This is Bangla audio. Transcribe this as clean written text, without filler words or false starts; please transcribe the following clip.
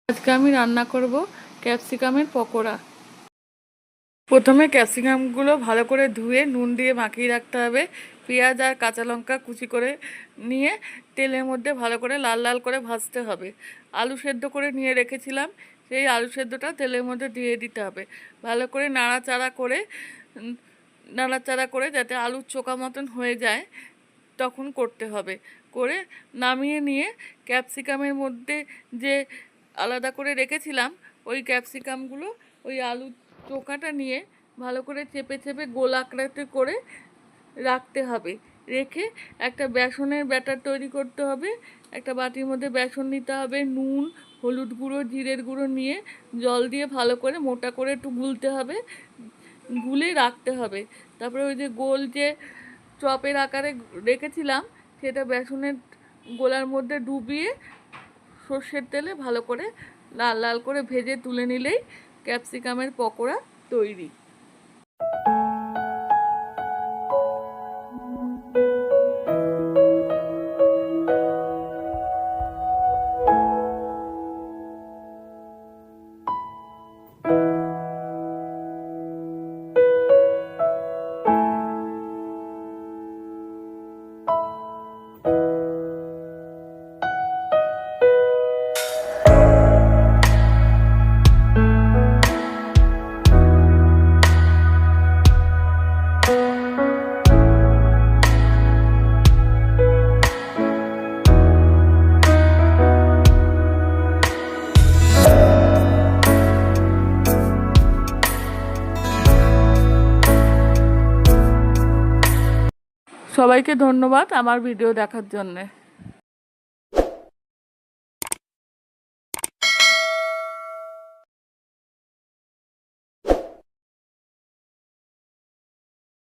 আজকে আমি রান্না করব ক্যাপসিকামের পকোড়া। প্রথমে ক্যাপসিকামগুলো ভালো করে ধুয়ে নুন দিয়ে মাখিয়ে রাখতে হবে। পেঁয়াজ আর কাঁচা লঙ্কা কুচি করে নিয়ে তেলের মধ্যে ভালো করে লাল লাল করে ভাজতে হবে। আলু সেদ্ধ করে নিয়ে রেখেছিলাম, সেই আলু সেদ্ধটা তেলের মধ্যে দিয়ে দিতে হবে। ভালো করে নাড়াচাড়া করে যাতে আলুর চোখা মতন হয়ে যায় তখন করতে হবে। করে নামিয়ে নিয়ে ক্যাপসিকামের মধ্যে যে আলাদা করে রেখেছিলাম ওই ক্যাপসিকামগুলো ওই আলুর চোখাটা নিয়ে ভালো করে চেপে চেপে গোল আকৃতি করে রাখতে হবে। রেখে একটা বেসনের ব্যাটার তৈরি করতে হবে। একটা বাটির মধ্যে বেসন নিতে হবে, নুন, হলুদ গুঁড়ো, জিরের গুঁড়ো নিয়ে জল দিয়ে ভালো করে মোটা করে একটু গুলতে হবে, গুলে রাখতে হবে। তারপরে ওই যে গোল যে চপের আকারে রেখেছিলাম সেটা বেসনের গোলার মধ্যে ডুবিয়ে সর্ষের তেলে ভালো করে লাল লাল করে ভেজে তুলে নিলেই ক্যাপসিকামের পকোড়া তৈরি। সবাইকে ধন্যবাদ আমার ভিডিও দেখার জন্যে।